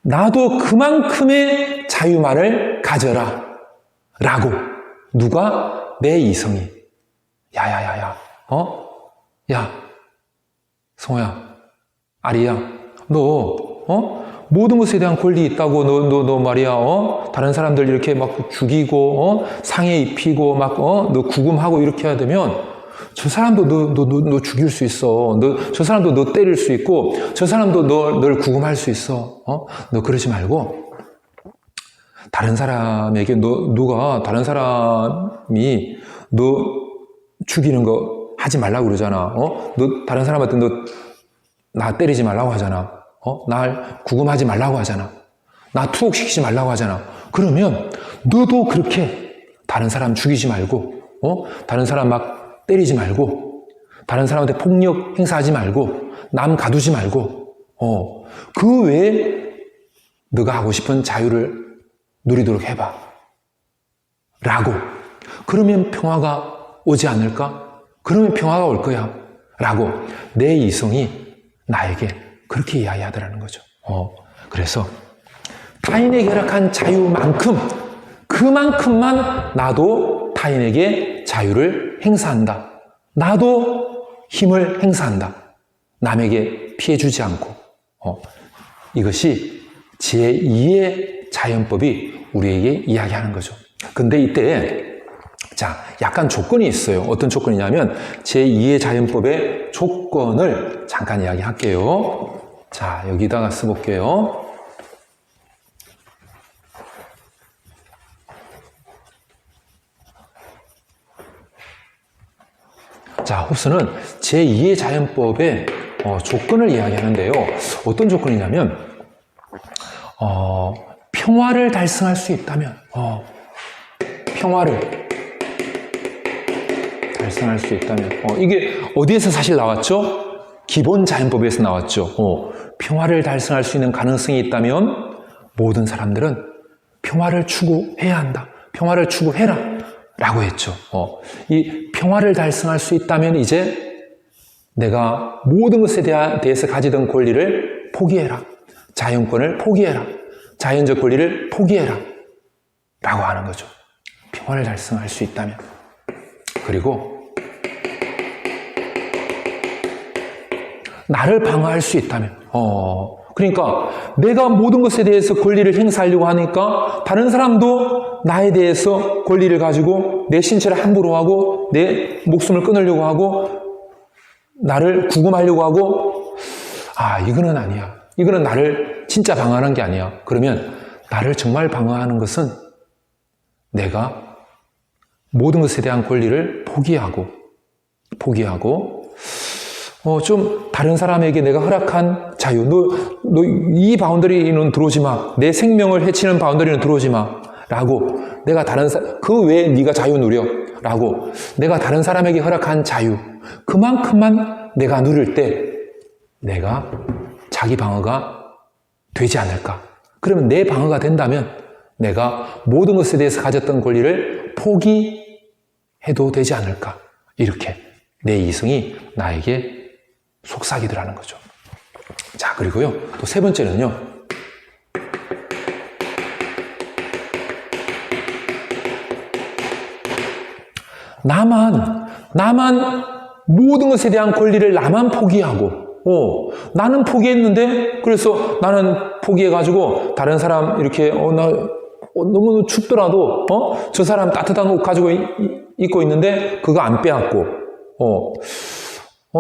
나도 그만큼의 자유만을 가져라. 라고. 누가? 내 이성이. 야야야야. 야. 성호야. 아리야. 너 모든 것에 대한 권리 있다고 너 말이야. 다른 사람들 이렇게 막 죽이고, 상해 입히고, 막, 너 구금하고 이렇게 해야 되면, 저 사람도 너 죽일 수 있어. 저 사람도 너 때릴 수 있고, 저 사람도 널 구금할 수 있어. 너 그러지 말고, 다른 사람에게 누가 다른 사람이 너 죽이는 거 하지 말라고 그러잖아. 너 다른 사람한테 나 때리지 말라고 하잖아. 날 구금하지 말라고 하잖아. 나 투옥시키지 말라고 하잖아. 그러면 너도 그렇게 다른 사람 죽이지 말고, 다른 사람 막 때리지 말고, 다른 사람한테 폭력 행사하지 말고, 남 가두지 말고, 그 외에 너가 하고 싶은 자유를 누리도록 해봐. 라고. 그러면 평화가 오지 않을까? 그러면 평화가 올 거야. 라고 내 이성이 나에게 그렇게 이야기하더라는 거죠. 그래서 타인에게 허락한 자유만큼, 그만큼만 나도 타인에게 자유를 행사한다. 나도 힘을 행사한다. 남에게 피해 주지 않고. 이것이 제2의 자연법이 우리에게 이야기하는 거죠. 근데 이때 약간 조건이 있어요. 어떤 조건이냐면 제2의 자연법의 조건을 잠깐 이야기할게요. 자, 여기다가 써볼게요. 자, 홉스는 제2의 자연법의 조건을 이야기하는데요. 어떤 조건이냐면 평화를 달성할 수 있다면, 평화를 달성할 수 있다면, 이게 어디에서 사실 나왔죠? 기본 자연법에서 나왔죠. 평화를 달성할 수 있는 가능성이 있다면 모든 사람들은 평화를 추구해야 한다. 평화를 추구해라. 라고 했죠. 이 평화를 달성할 수 있다면 이제 내가 모든 것에 대해서 가지던 권리를 포기해라. 자연권을 포기해라. 자연적 권리를 포기해라. 라고 하는 거죠. 평화를 달성할 수 있다면. 그리고 나를 방어할 수 있다면. 그러니까 내가 모든 것에 대해서 권리를 행사하려고 하니까 다른 사람도 나에 대해서 권리를 가지고 내 신체를 함부로 하고 내 목숨을 끊으려고 하고 나를 구금하려고 하고, 이거는 아니야. 이거는 나를 진짜 방어하는 게 아니야. 그러면 나를 정말 방어하는 것은 내가 모든 것에 대한 권리를 포기하고 좀 다른 사람에게 내가 허락한 자유, 너 이 바운더리는 들어오지 마. 내 생명을 해치는 바운더리는 들어오지 마. 라고 내가 그 외에 네가 자유 누려. 라고 내가 다른 사람에게 허락한 자유, 그만큼만 내가 누릴 때 내가 자기 방어가 되지 않을까. 그러면 내 방어가 된다면 내가 모든 것에 대해서 가졌던 권리를 포기해도 되지 않을까. 이렇게 내 이성이 나에게 속삭이더라는 거죠. 자, 그리고요, 또 세 번째는요, 나만 모든 것에 대한 권리를 나만 포기하고, 나는 포기했는데, 그래서 나는 포기해가지고, 다른 사람 이렇게, 너무 춥더라도, 저 사람 따뜻한 옷 가지고 입고 있는데, 그거 안 빼앗고,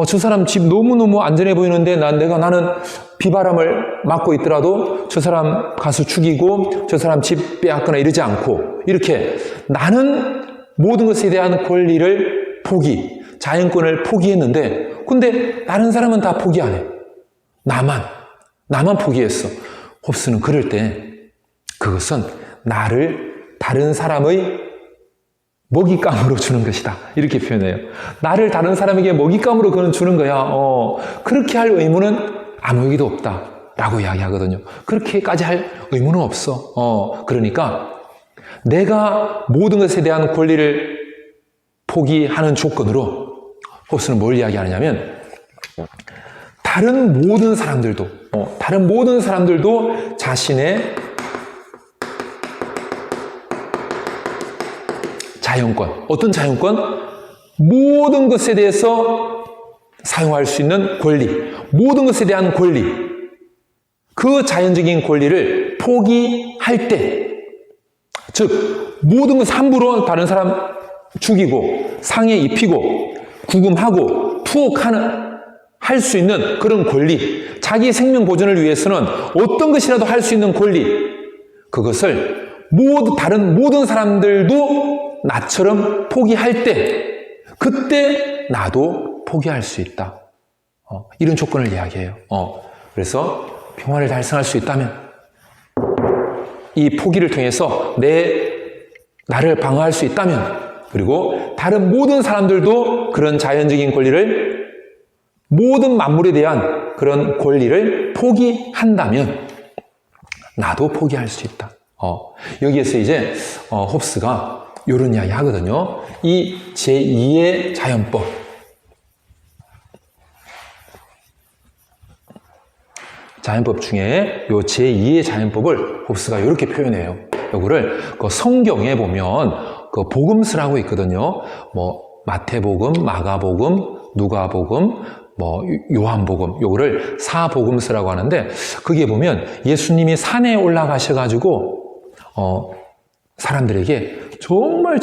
저 사람 집 너무너무 안전해 보이는데, 나는 비바람을 맞고 있더라도, 저 사람 가서 죽이고, 저 사람 집 빼앗거나 이러지 않고, 이렇게 나는 모든 것에 대한 권리를 자연권을 포기했는데, 근데 다른 사람은 다 포기 안 해. 나만 포기했어. 홉스는 그럴 때 그것은 나를 다른 사람의 먹잇감으로 주는 것이다. 이렇게 표현해요. 나를 다른 사람에게 먹잇감으로 그는 주는 거야. 그렇게 할 의무는 아무에게도 없다. 라고 이야기하거든요. 그렇게까지 할 의무는 없어. 그러니까 내가 모든 것에 대한 권리를 포기하는 조건으로 홉스는 뭘 이야기하느냐면, 다른 모든 사람들도 자신의 자연권, 어떤 자연권? 모든 것에 대해서 사용할 수 있는 권리, 모든 것에 대한 권리, 그 자연적인 권리를 포기할 때, 즉 모든 것을 함부로 다른 사람 죽이고 상해 입히고 구금하고 투옥하는 할 수 있는 그런 권리, 자기 생명 보존을 위해서는 어떤 것이라도 할 수 있는 권리, 그것을 다른 모든 사람들도 나처럼 포기할 때, 그때 나도 포기할 수 있다. 이런 조건을 이야기해요. 그래서 평화를 달성할 수 있다면, 이 포기를 통해서 나를 방어할 수 있다면, 그리고 다른 모든 사람들도 그런 자연적인 권리를, 모든 만물에 대한 그런 권리를 포기한다면 나도 포기할 수 있다. 여기에서 이제 홉스가 이런 이야기 하거든요. 이 제2의 자연법, 자연법 중에 이 제2의 자연법을 홉스가 이렇게 표현해요. 요거를 그 성경에 보면 그 복음서라고 있거든요. 뭐 마태복음, 마가복음, 누가복음, 뭐 요한복음, 요거를 사복음서라고 하는데, 거기에 보면 예수님이 산에 올라가셔가지고 사람들에게 정말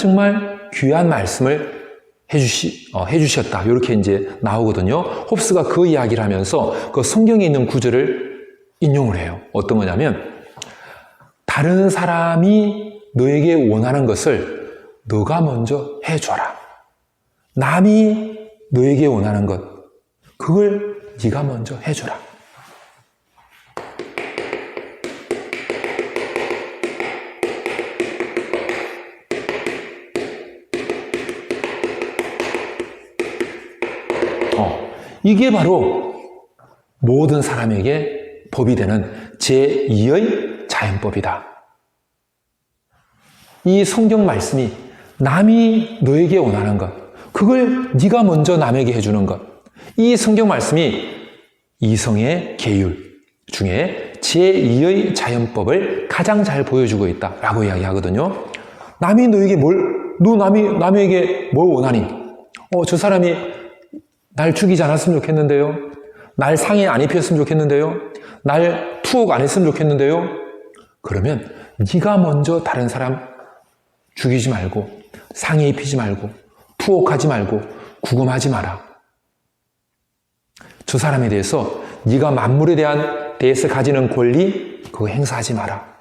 귀한 말씀을 해주셨다. 이렇게 이제 나오거든요. 홉스가 그 이야기를 하면서 그 성경에 있는 구절을 인용을 해요. 어떤 거냐면, 다른 사람이 너에게 원하는 것을 너가 먼저 해줘라. 남이 너에게 원하는 것, 그걸 네가 먼저 해줘라. 이게 바로 모든 사람에게 법이 되는 제2의 자연법이다. 이 성경 말씀이 남이 너에게 원하는 것, 그걸 네가 먼저 남에게 해주는 것, 이 성경 말씀이 이성의 계율 중에 제2의 자연법을 가장 잘 보여주고 있다라고 이야기하거든요. 남이 너에게 남에게 뭘 원하니? 저 사람이 날 죽이지 않았으면 좋겠는데요. 날 상해 안 입혔으면 좋겠는데요. 날 투옥 안 했으면 좋겠는데요. 그러면 네가 먼저 다른 사람 죽이지 말고, 상해 입히지 말고, 투옥하지 말고, 구금하지 마라. 저 사람에 대해서 네가 만물에 대해서 가지는 권리, 그거 행사하지 마라.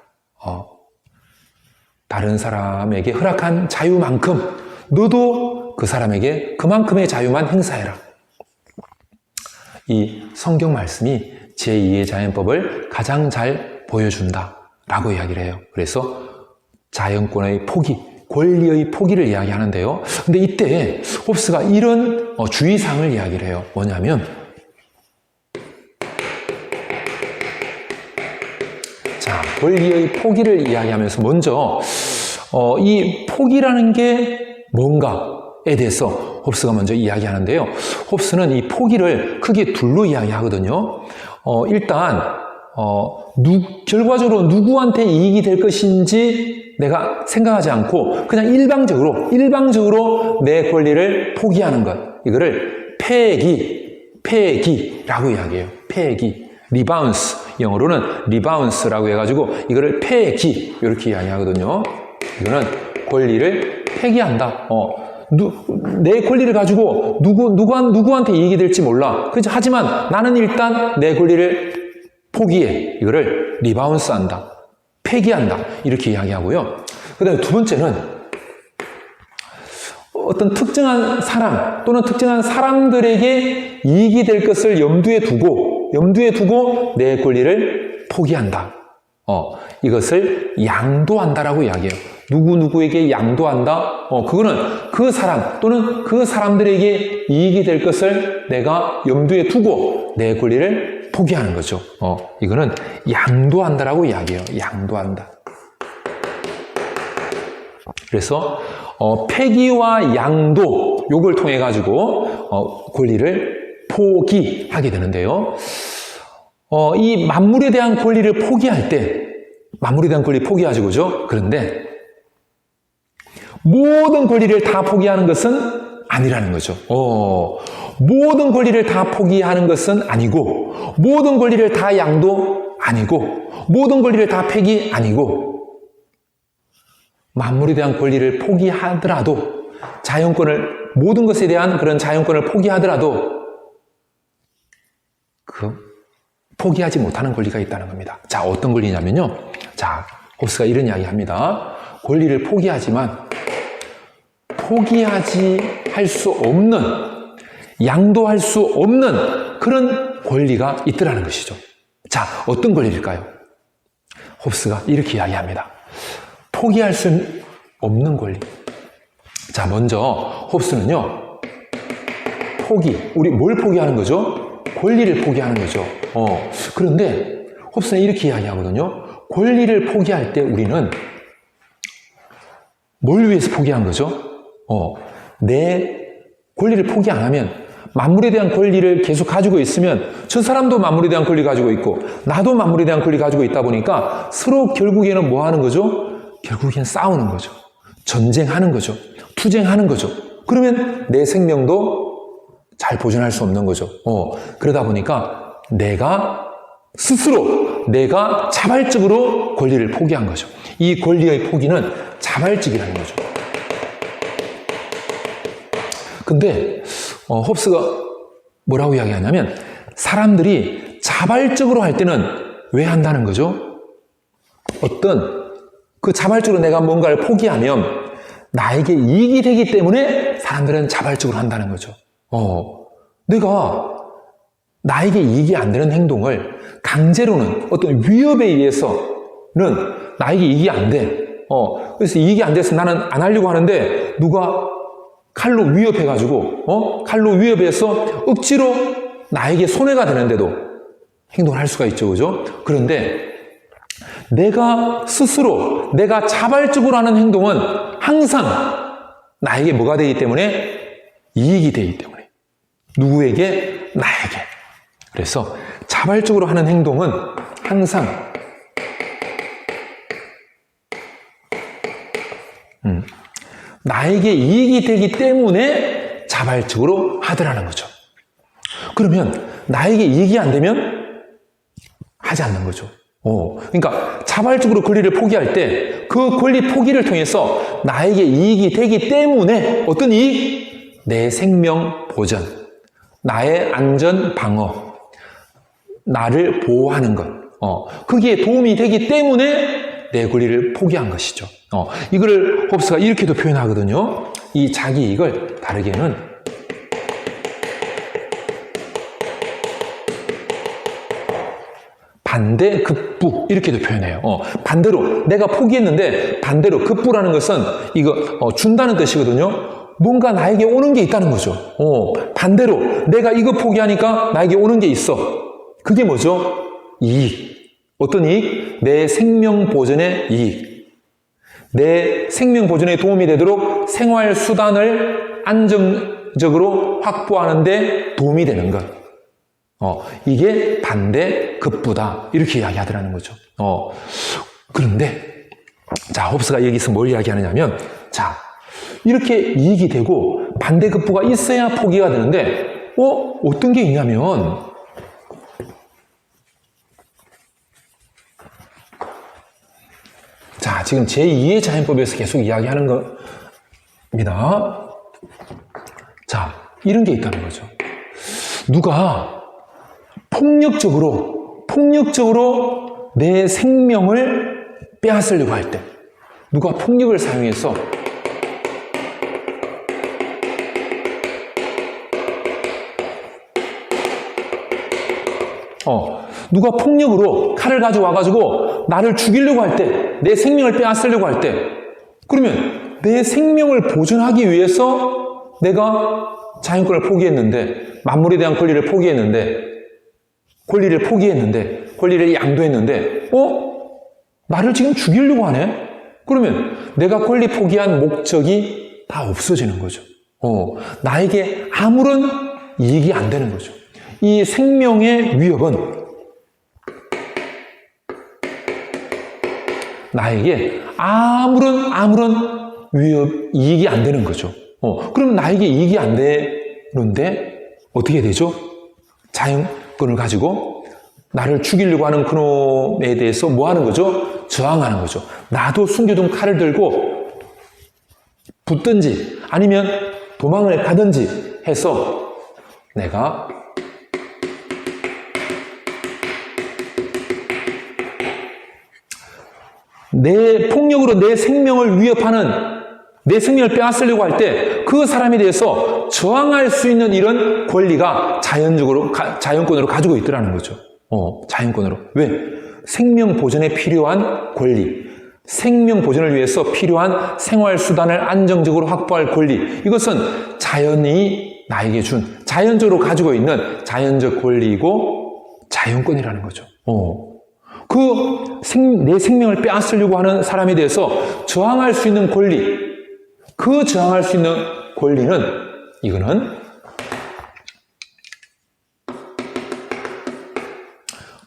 다른 사람에게 허락한 자유만큼 너도 그 사람에게 그만큼의 자유만 행사해라. 이 성경 말씀이 제2의 자연법을 가장 잘 보여준다라고 이야기를 해요. 그래서 자연권의 포기, 권리의 포기를 이야기하는데요. 근데 이때 홉스가 이런 주의사항을 이야기를 해요. 뭐냐면, 자, 권리의 포기를 이야기하면서 먼저 이 포기라는 게 뭔가에 대해서 홉스가 먼저 이야기하는데요. 홉스는 이 포기를 크게 둘로 이야기하거든요. 일단 결과적으로 누구한테 이익이 될 것인지 내가 생각하지 않고 그냥 일방적으로 내 권리를 포기하는 것, 이거를 폐기라고 이야기해요. 폐기, 리바운스, 영어로는 리바운스라고 해가지고 이거를 폐기 이렇게 이야기하거든요. 이거는 권리를 폐기한다. 내 권리를 가지고 누구한테 이익이 될지 몰라. 하지만 나는 일단 내 권리를 포기해. 이거를 리바운스 한다. 폐기한다. 이렇게 이야기하고요. 그 다음에 두 번째는 어떤 특정한 사람 또는 특정한 사람들에게 이익이 될 것을 염두에 두고 내 권리를 포기한다. 이것을 양도한다라고 이야기해요. 누구에게 양도한다? 그거는 그 사람 또는 그 사람들에게 이익이 될 것을 내가 염두에 두고 내 권리를 포기하는 거죠. 이거는 양도한다라고 이야기해요. 양도한다. 그래서 폐기와 양도, 요걸 통해 가지고 권리를 포기하게 되는데요. 이 만물에 대한 권리를 포기할 때, 만물에 대한 권리 포기하죠, 그죠? 그런데 모든 권리를 다 포기하는 것은 아니라는 거죠. 모든 권리를 다 포기하는 것은 아니고, 모든 권리를 다 양도 아니고, 모든 권리를 다 폐기 아니고, 만물에 대한 권리를 포기하더라도, 자연권을, 모든 것에 대한 그런 자연권을 포기하더라도, 포기하지 못하는 권리가 있다는 겁니다. 자, 어떤 권리냐면요. 자, 홉스가 이런 이야기 합니다. 권리를 포기하지만, 포기하지 할 수 없는, 양도할 수 없는 그런 권리가 있더라는 것이죠. 자, 어떤 권리일까요? 홉스가 이렇게 이야기합니다. 포기할 수 없는 권리. 자, 먼저 홉스는요, 우리 뭘 포기하는 거죠? 권리를 포기하는 거죠. 그런데 홉스는 이렇게 이야기하거든요. 권리를 포기할 때 우리는 뭘 위해서 포기한 거죠? 내 권리를 포기 안 하면, 만물에 대한 권리를 계속 가지고 있으면 저 사람도 만물에 대한 권리 가지고 있고 나도 만물에 대한 권리 가지고 있다 보니까 서로 결국에는 뭐 하는 거죠? 결국에는 싸우는 거죠. 전쟁하는 거죠. 투쟁하는 거죠. 그러면 내 생명도 잘 보존할 수 없는 거죠. 그러다 보니까 내가 스스로, 내가 자발적으로 권리를 포기한 거죠. 이 권리의 포기는 자발적이라는 거죠. 근데 홉스가 뭐라고 이야기하냐면, 사람들이 자발적으로 할 때는 왜 한다는 거죠? 그 자발적으로 내가 뭔가를 포기하면 나에게 이익이 되기 때문에 사람들은 자발적으로 한다는 거죠. 내가 나에게 이익이 안 되는 행동을 강제로는, 어떤 위협에 의해서는 나에게 이익이 안 돼. 그래서 이익이 안 돼서 나는 안 하려고 하는데, 누가 칼로 위협해가지고, 칼로 위협해서 억지로 나에게 손해가 되는데도 행동을 할 수가 있죠, 그죠? 그런데 내가 스스로, 내가 자발적으로 하는 행동은 항상 나에게 뭐가 되기 때문에? 이익이 되기 때문에. 누구에게? 나에게. 그래서 자발적으로 하는 행동은 항상 나에게 이익이 되기 때문에 자발적으로 하더라는 거죠. 그러면 나에게 이익이 안 되면 하지 않는 거죠. 그러니까 자발적으로 권리를 포기할 때 그 권리 포기를 통해서 나에게 이익이 되기 때문에, 어떤 이익? 내 생명 보전, 나의 안전 방어, 나를 보호하는 것, 거기에 도움이 되기 때문에 내 권리를 포기한 것이죠. 이거를 홉스가 이렇게도 표현하거든요. 이 자기 이익을 다르게는 반대 급부, 이렇게도 표현해요. 반대로 내가 포기했는데, 반대로 급부라는 것은 이거 준다는 뜻이거든요. 뭔가 나에게 오는 게 있다는 거죠. 반대로 내가 이거 포기하니까 나에게 오는 게 있어. 그게 뭐죠? 이익. 어떤 이익? 내 생명 보전의 이익. 내 생명 보존에 도움이 되도록 생활 수단을 안정적으로 확보하는 데 도움이 되는 것. 이게 반대 급부다. 이렇게 이야기하더라는 거죠. 그런데, 자, 홉스가 여기서 뭘 이야기하느냐면, 자, 이렇게 이익이 되고 반대 급부가 있어야 포기가 되는데, 어떤 게 있냐면, 자, 지금 제2의 자연법에서 계속 이야기하는 겁니다. 자, 이런 게 있다는 거죠. 누가 폭력적으로 내 생명을 빼앗으려고 할 때, 누가 폭력을 사용해서 누가 폭력으로 칼을 가져와가지고 나를 죽이려고 할 때, 내 생명을 빼앗으려고 할 때, 그러면 내 생명을 보존하기 위해서 내가 자연권을 포기했는데, 만물에 대한 권리를 포기했는데, 권리를 양도했는데, 나를 지금 죽이려고 하네? 그러면 내가 권리 포기한 목적이 다 없어지는 거죠. 나에게 아무런 이익이 안 되는 거죠. 이 생명의 위협은 나에게 아무런 이익이 안 되는 거죠. 그럼 나에게 이익이 안 되는데 어떻게 되죠? 자연권을 가지고 나를 죽이려고 하는 그놈에 대해서 뭐 하는 거죠? 저항하는 거죠. 나도 숨겨둔 칼을 들고 붙든지 아니면 도망을 가든지 해서 내가 내 폭력으로 내 생명을 위협하는, 내 생명을 빼앗으려고 할 때 그 사람에 대해서 저항할 수 있는 이런 권리가 자연권으로 가지고 있더라는 거죠. 자연권으로. 왜? 생명 보존에 필요한 권리, 생명 보존을 위해서 필요한 생활 수단을 안정적으로 확보할 권리, 이것은 자연이 나에게 준, 자연적으로 가지고 있는 자연적 권리이고 자연권이라는 거죠. 내 생명을 빼앗으려고 하는 사람에 대해서 저항할 수 있는 권리, 그 저항할 수 있는 권리는, 이거는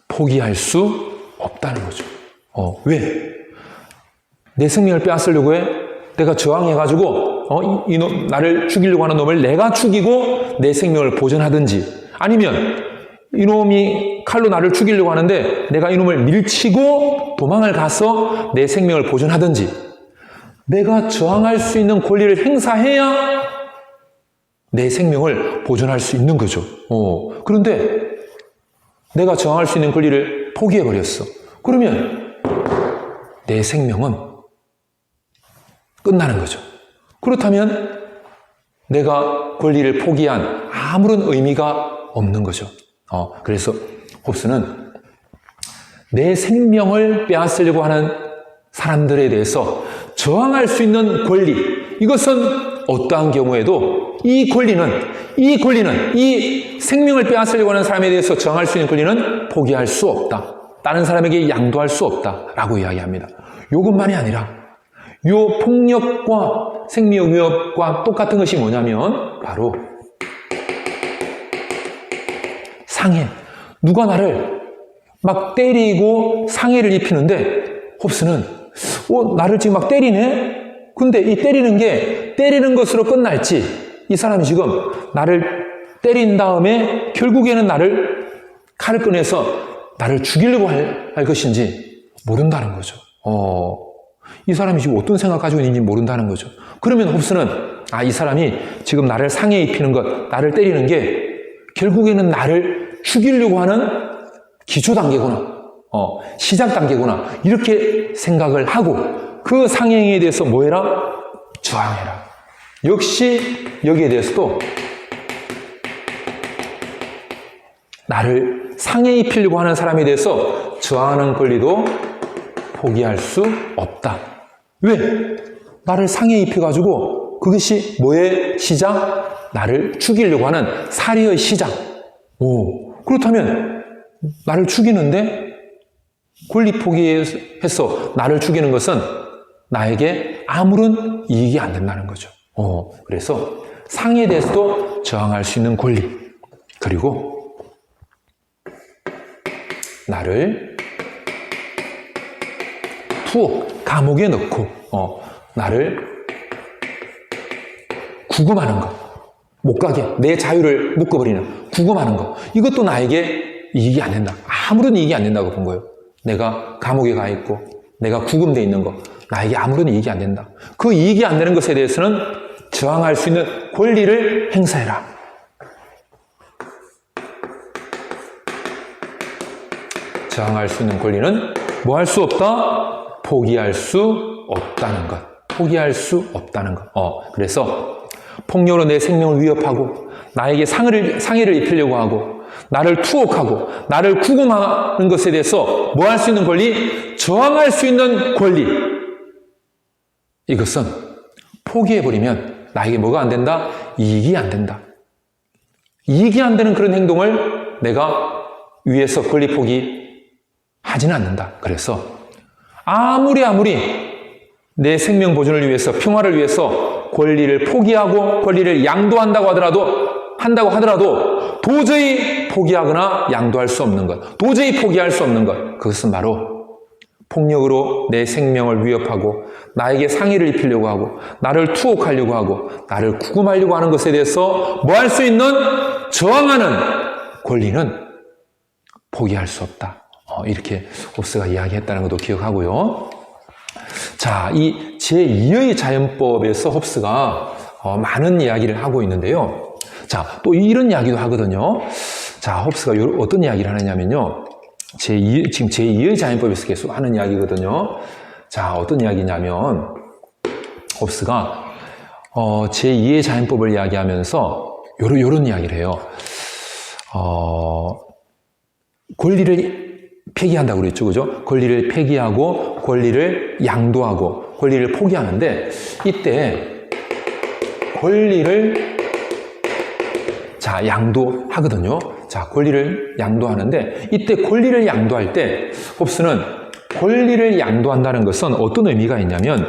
포기할 수 없다는 거죠. 왜? 내 생명을 빼앗으려고 해? 내가 저항해가지고, 나를 죽이려고 하는 놈을 내가 죽이고 내 생명을 보존하든지, 아니면 이놈이 칼로 나를 죽이려고 하는데 내가 이놈을 밀치고 도망을 가서 내 생명을 보존하든지, 내가 저항할 수 있는 권리를 행사해야 내 생명을 보존할 수 있는 거죠. 그런데 내가 저항할 수 있는 권리를 포기해버렸어. 그러면 내 생명은 끝나는 거죠. 그렇다면 내가 권리를 포기한 아무런 의미가 없는 거죠. 그래서 홉스는 내 생명을 빼앗으려고 하는 사람들에 대해서 저항할 수 있는 권리, 이것은 어떠한 경우에도 이 생명을 빼앗으려고 하는 사람에 대해서 저항할 수 있는 권리는 포기할 수 없다. 다른 사람에게 양도할 수 없다라고 이야기합니다. 이것만이 아니라 요 폭력과 생명 위협과 똑같은 것이 뭐냐면 바로 상해. 누가 나를 막 때리고 상해를 입히는데 홉스는 나를 지금 막 때리네? 근데 이 때리는 것으로 끝날지, 이 사람이 지금 나를 때린 다음에 결국에는 나를 칼을 꺼내서 나를 죽이려고 할 것인지 모른다는 거죠. 이 사람이 지금 어떤 생각 가지고 있는지 모른다는 거죠. 그러면 홉스는 이 사람이 지금 나를 상해 입히는 것, 나를 때리는 게 결국에는 나를 죽이려고 하는 기초 단계구나, 시작 단계구나, 이렇게 생각을 하고 그 상행에 대해서 뭐 해라? 저항해라. 역시 여기에 대해서도 나를 상해 입히려고 하는 사람에 대해서 저항하는 권리도 포기할 수 없다. 왜? 나를 상해 입혀가지고 그것이 뭐의 시작? 나를 죽이려고 하는 살해의 시작. 그렇다면 나를 죽이는데 권리 포기해서 나를 죽이는 것은 나에게 아무런 이익이 안 된다는 거죠. 그래서 상해에 대해서도 저항할 수 있는 권리, 그리고 나를 감옥에 넣고 나를 구금하는 것, 못 가게 내 자유를 묶어버리는, 구금하는 것, 이것도 나에게 이익이 안 된다. 아무런 이익이 안 된다고 본 거예요. 내가 감옥에 가 있고 내가 구금되어 있는 것, 나에게 아무런 이익이 안 된다. 그 이익이 안 되는 것에 대해서는 저항할 수 있는 권리를 행사해라. 저항할 수 있는 권리는 뭐 할 수 없다? 포기할 수 없다는 것. 포기할 수 없다는 것. 그래서 폭력으로 내 생명을 위협하고 나에게 상해를 입히려고 하고 나를 투옥하고 나를 구금하는 것에 대해서 뭐 할 수 있는 권리? 저항할 수 있는 권리. 이것은 포기해버리면 나에게 뭐가 안 된다? 이익이 안 된다. 이익이 안 되는 그런 행동을 내가 위해서 권리 포기하지는 않는다. 그래서 아무리 내 생명 보존을 위해서, 평화를 위해서 권리를 포기하고 권리를 양도한다고 하더라도 도저히 포기하거나 양도할 수 없는 것, 도저히 포기할 수 없는 것, 그것은 바로 폭력으로 내 생명을 위협하고 나에게 상해를 입히려고 하고 나를 투옥하려고 하고 나를 구금하려고 하는 것에 대해서 뭐 할 수 있는 저항하는 권리는 포기할 수 없다. 이렇게 홉스가 이야기했다는 것도 기억하고요. 자, 이 제2의 자연법에서 홉스가 많은 이야기를 하고 있는데요. 자, 또 이런 이야기도 하거든요. 자, 홉스가 어떤 이야기를 하느냐면요. 지금 제2의 자연법에서 계속 하는 이야기거든요. 자, 어떤 이야기냐면, 홉스가, 제2의 자연법을 이야기하면서, 요런 이야기를 해요. 권리를 폐기한다고 그랬죠. 그죠? 권리를 폐기하고, 권리를 양도하고, 권리를 포기하는데, 이때, 권리를, 자, 양도하거든요. 자, 권리를 양도하는데 이때 권리를 양도할 때 홉스는 권리를 양도한다는 것은 어떤 의미가 있냐면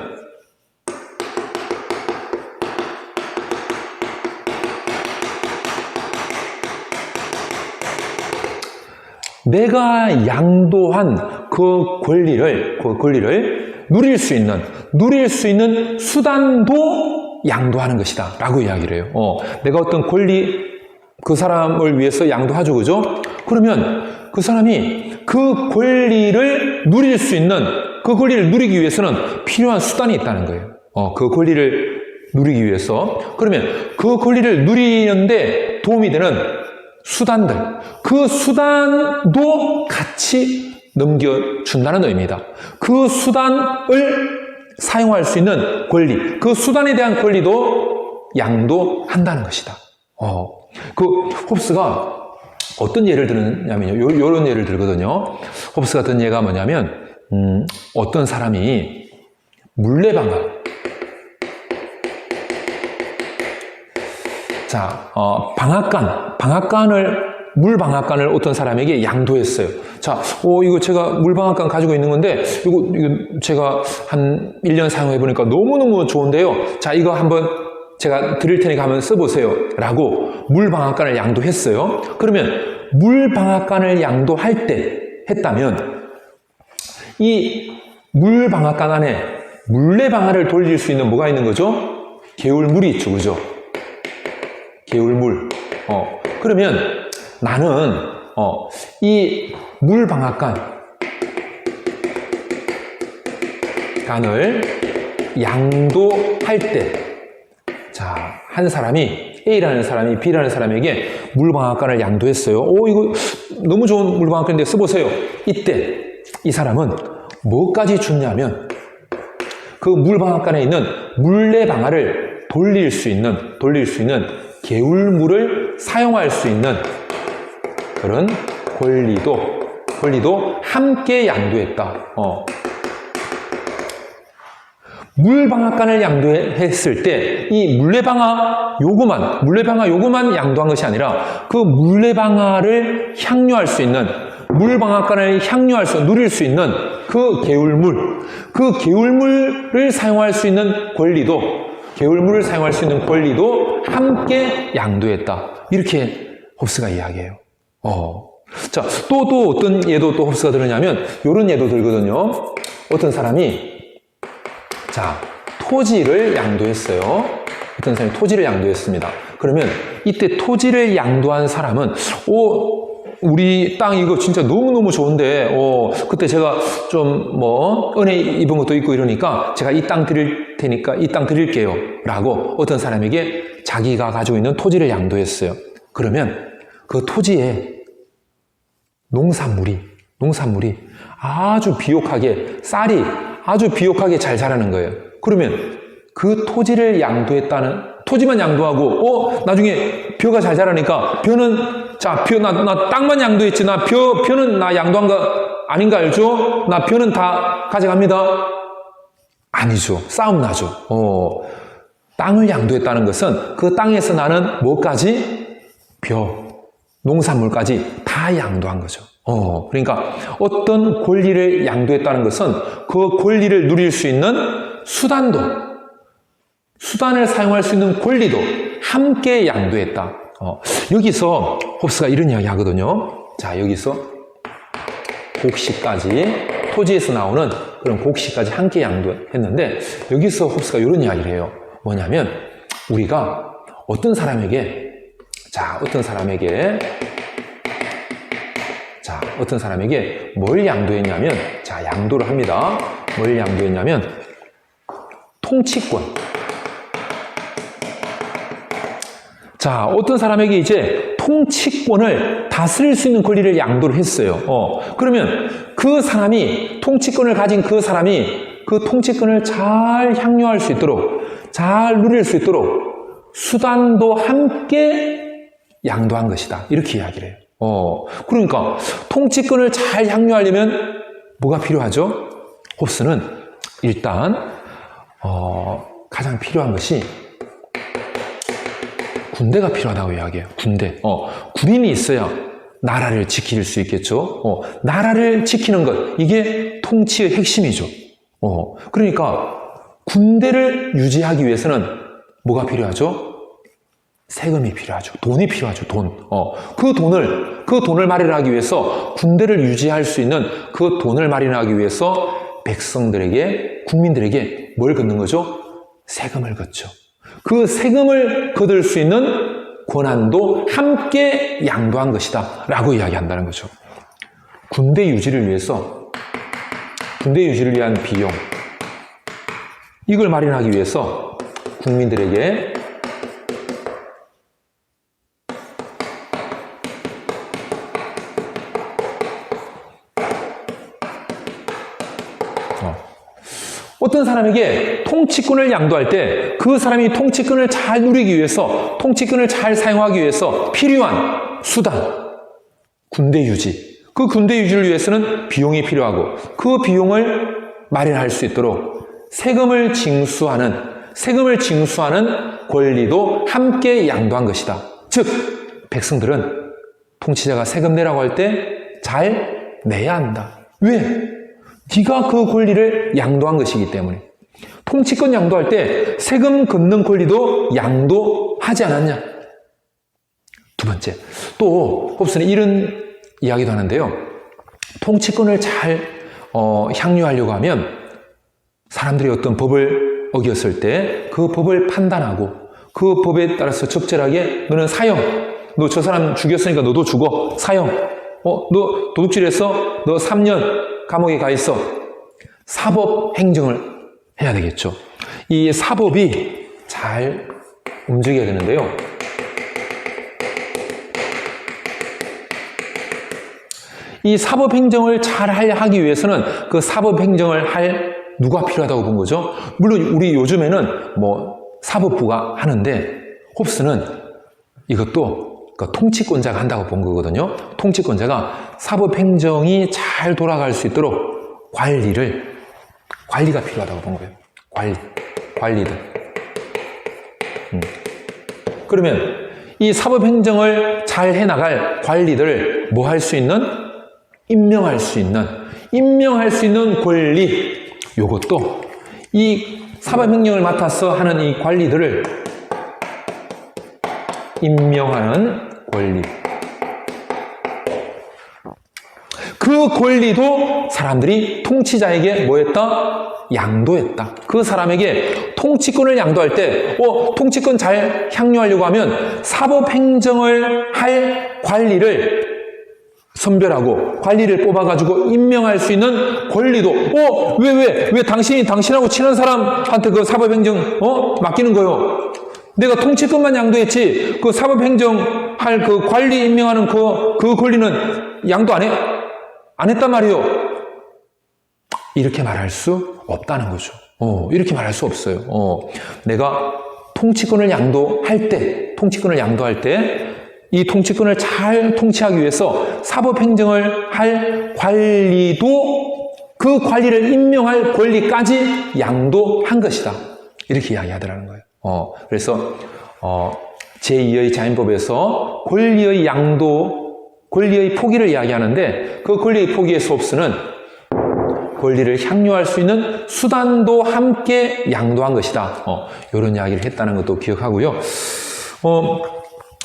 내가 양도한 그 권리를 누릴 수 있는 수단도 양도하는 것이다 라고 이야기를 해요. 내가 어떤 권리 그 사람을 위해서 양도하죠, 그죠? 그러면 그 사람이 그 권리를 누릴 수 있는, 그 권리를 누리기 위해서는 필요한 수단이 있다는 거예요. 그 권리를 누리기 위해서. 그러면 그 권리를 누리는데 도움이 되는 수단들, 그 수단도 같이 넘겨준다는 의미다. 그 수단을 사용할 수 있는 권리, 그 수단에 대한 권리도 양도한다는 것이다. 그 홉스가 어떤 예를 들었냐면요. 요런 예를 들거든요. 홉스가 든 예가 뭐냐면 어떤 사람이 물레방아, 자, 물방앗간을 어떤 사람에게 양도했어요. 자, 이거 제가 물방앗간 가지고 있는 건데, 이거 제가 한 1년 사용해보니까 너무너무 좋은데요. 자, 이거 한번 제가 드릴 테니까 한번 써보세요. 라고 물방앗간을 양도했어요. 그러면 물방앗간을 했다면, 이 물방앗간 안에 물레방아를 돌릴 수 있는 뭐가 있는 거죠? 개울물이 있죠, 그죠? 개울물. 그러면 나는, 이 물방앗간을 양도할 때, 자, 한 사람이, A라는 사람이 B라는 사람에게 물방앗간을 양도했어요. 이거 너무 좋은 물방앗간인데 써보세요. 이때, 이 사람은 뭐까지 줬냐면, 그 물방앗간에 있는 물레방아를 돌릴 수 있는 개울물을 사용할 수 있는 그런 권리도 함께 양도했다. 물방앗간을 양도했을 때 이 물레방아 요구만 양도한 것이 아니라 그 물레방아를 향유할 수 있는 물방앗간을 누릴 수 있는 그 개울물을 사용할 수 있는 권리도 함께 양도했다. 이렇게 홉스가 이야기해요. 자, 또 어떤 예도 또 홉스가 들으냐면 이런 예도 들거든요. 어떤 사람이 자, 토지를 양도했어요. 어떤 사람이 토지를 양도했습니다. 그러면 이때 토지를 양도한 사람은 우리 땅 이거 진짜 너무너무 좋은데 그때 제가 좀 은혜 입은 것도 있고 이러니까 제가 이 땅 드릴 테니까 이 땅 드릴게요 라고 어떤 사람에게 자기가 가지고 있는 토지를 양도했어요. 그러면 그 토지에 농산물이 아주 비옥하게 쌀이 아주 비옥하게 잘 자라는 거예요. 그러면 그 토지를 토지만 양도하고 나중에 벼가 잘 자라니까 나 땅만 양도했지 벼는 나 양도한 거 아닌 거 알죠? 나 벼는 다 가져갑니다. 아니죠. 싸움 나죠. 땅을 양도했다는 것은 그 땅에서 나는 뭐까지? 농산물까지 다 양도한 거죠. 그러니까 어떤 권리를 양도했다는 것은 그 권리를 누릴 수 있는 수단을 사용할 수 있는 권리도 함께 양도했다. 여기서 홉스가 이런 이야기 하거든요. 자, 여기서 곡식까지, 토지에서 나오는 그런 곡식까지 함께 양도했는데, 여기서 홉스가 이런 이야기를 해요. 뭐냐면, 우리가 어떤 사람에게 뭘 양도했냐면, 자, 양도를 합니다. 뭘 양도했냐면, 통치권. 자, 어떤 사람에게 이제 통치권을 다스릴 수 있는 권리를 양도를 했어요. 그러면 그 사람이, 통치권을 가진 그 사람이 그 통치권을 잘 향유할 수 있도록, 잘 누릴 수 있도록 수단도 함께 양도한 것이다. 이렇게 이야기를 해요. 그러니까 통치권을 잘 향유하려면 뭐가 필요하죠? 홉스는 일단 가장 필요한 것이 군대가 필요하다고 이야기해요. 군대. 군인이 있어야 나라를 지킬 수 있겠죠. 나라를 지키는 것, 이게 통치의 핵심이죠. 그러니까 군대를 유지하기 위해서는 뭐가 필요하죠? 세금이 필요하죠. 돈이 필요하죠. 돈. 그 돈을 마련하기 위해서, 군대를 유지할 수 있는 그 돈을 마련하기 위해서 백성들에게, 국민들에게 뭘 걷는 거죠? 세금을 걷죠. 그 세금을 거둘 수 있는 권한도 함께 양도한 것이다 라고 이야기한다는 거죠. 군대 유지를 위한 비용, 이걸 마련하기 위해서 국민들에게 어떤 사람에게 통치권을 양도할 때 그 사람이 통치권을 잘 누리기 위해서, 통치권을 잘 사용하기 위해서 필요한 수단, 군대 유지. 그 군대 유지를 위해서는 비용이 필요하고, 그 비용을 마련할 수 있도록 세금을 징수하는 권리도 함께 양도한 것이다. 즉, 백성들은 통치자가 세금 내라고 할 때 잘 내야 한다. 왜? 네가 그 권리를 양도한 것이기 때문에. 통치권 양도할 때 세금 걷는 권리도 양도하지 않았냐? 두 번째, 또 홉스는 이런 이야기도 하는데요. 통치권을 잘 향유하려고 하면 사람들이 어떤 법을 어겼을 때 그 법을 판단하고, 그 법에 따라서 적절하게 너는 사형, 너 저 사람 죽였으니까 너도 죽어, 사형. 너 도둑질했어, 너 3년 감옥에 가 있어. 사법 행정을 해야 되겠죠. 이 사법이 잘 움직여야 되는데요. 이 사법 행정을 잘 하기 위해서는 그 사법 행정을 할 누가 필요하다고 본 거죠? 물론 우리 요즘에는 사법부가 하는데, 홉스는 이것도 통치권자가 한다고 본 거거든요. 통치권자가 사법 행정이 잘 돌아갈 수 있도록 관리가 필요하다고 본 거예요. 관리들. 그러면 이 사법 행정을 잘 해나갈 관리들을 뭐 할 수 있는? 임명할 수 있는 권리. 요것도 이 사법 행정을 맡아서 하는 이 관리들을 임명하는 권리. 그 권리도 사람들이 통치자에게 뭐 했다? 양도했다. 그 사람에게 통치권을 양도할 때, 통치권 잘 향유하려고 하면 사법행정을 할 관리를 선별하고, 관리를 뽑아가지고 임명할 수 있는 권리도, 왜 당신하고 친한 사람한테 그 사법행정, 맡기는 거요? 내가 통치권만 양도했지, 그 사법행정 할 그 관리 임명하는 그 권리는 양도 안 했단 말이요. 이렇게 말할 수 없다는 거죠. 이렇게 말할 수 없어요. 내가 통치권을 양도할 때, 이 통치권을 잘 통치하기 위해서 사법행정을 할 관리도 그 관리를 임명할 권리까지 양도한 것이다. 이렇게 이야기하더라는 거예요. 그래서 제2의 자연법에서 권리의 포기를 이야기하는데, 그 권리의 포기에서 홉스는 권리를 향유할 수 있는 수단도 함께 양도한 것이다. 이런 이야기를 했다는 것도 기억하고요.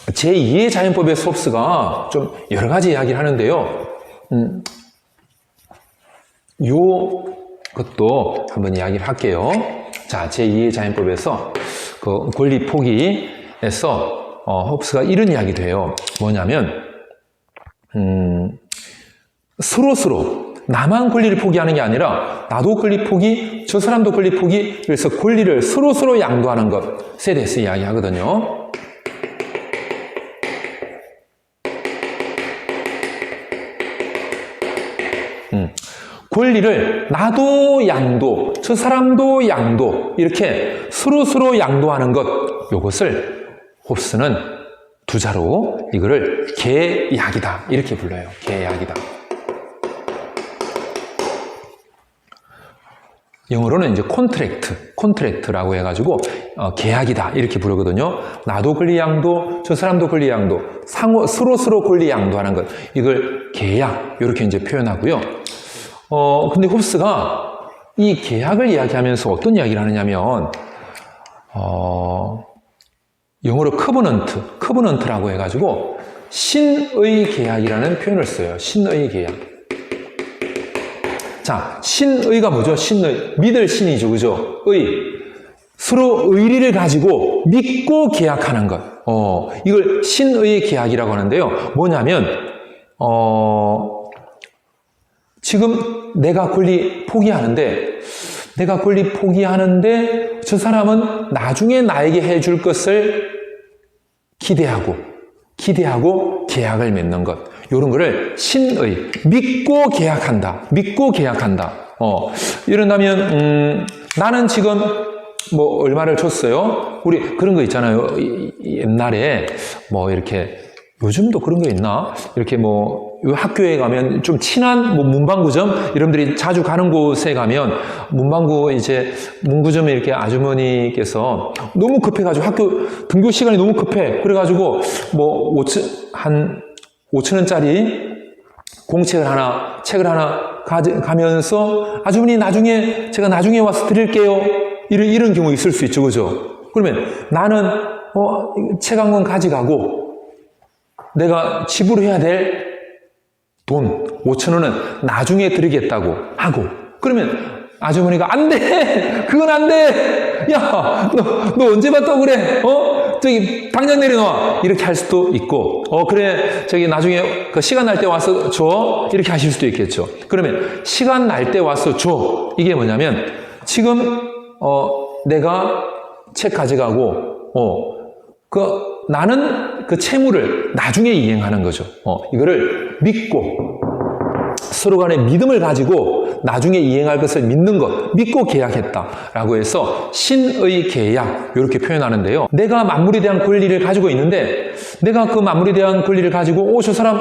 제2의 자연법에서 홉스가 좀 여러 가지 이야기를 하는데요. 것도 한번 이야기를 할게요. 자, 제2의 자연법에서 그 권리 포기에서 홉스가 이런 이야기도 해요. 뭐냐면 서로 나만 권리를 포기하는 게 아니라 나도 권리 포기, 저 사람도 권리 포기, 그래서 권리를 서로 양도하는 것에 대해서 이야기하거든요. 권리를 나도 양도, 저 사람도 양도, 이렇게 서로 양도하는 것, 요것을 홉스는 두자로 이거를 계약이다 이렇게 불러요. 계약이다. 영어로는 이제 콘트랙트라고 해가지고 계약이다 이렇게 부르거든요. 나도 권리 양도, 저 사람도 권리 양도, 서로 권리 양도하는 것, 이걸 계약 이렇게 이제 표현하고요. 근데 홉스가 이 계약을 이야기하면서 어떤 이야기를 하느냐면 영어로 커버넌트라고 해가지고 신의 계약이라는 표현을 써요. 신의 계약. 자, 신의가 뭐죠? 신의. 믿을 신이죠. 그죠? 서로 의리를 가지고 믿고 계약하는 것. 이걸 신의 계약이라고 하는데요. 뭐냐면, 지금 내가 권리 포기하는데 저 사람은 나중에 나에게 해줄 것을 기대하고 계약을 맺는 것. 이런 거를 신의, 믿고 계약한다. 이런다면, 나는 지금 뭐 얼마를 줬어요? 우리 그런 거 있잖아요. 옛날에 뭐 이렇게, 요즘도 그런 거 있나? 이렇게 뭐, 학교에 가면 좀 친한 뭐 문방구점, 여러분들이 자주 가는 곳에 가면 문구점에 이렇게 아주머니께서 너무 급해가지고 학교 등교 시간이 너무 급해. 그래가지고 뭐 5,000원짜리 책을 하나 가면서 아주머니 제가 나중에 와서 드릴게요. 이런 경우 있을 수 있죠. 그죠? 그러면 나는 책 한 권 가져가고 내가 지불해야 될 돈 5,000원은 나중에 드리겠다고 하고, 그러면 아주머니가 안 돼! 그건 안 돼! 야, 너 언제 봤다고 그래? 저기 당장 내려놔! 이렇게 할 수도 있고, 그래, 저기 나중에 그 시간 날 때 와서 줘! 이렇게 하실 수도 있겠죠. 그러면 시간 날 때 와서 줘! 이게 뭐냐면 지금 내가 책 가져가고 나는 그 채무를 나중에 이행하는 거죠. 이거를 믿고, 서로 간에 믿음을 가지고 나중에 이행할 것을 믿는 것, 믿고 계약했다라고 해서 신의 계약, 이렇게 표현하는데요. 내가 만물에 대한 권리를 가지고 있는데, 내가 그 만물에 대한 권리를 가지고, 저 사람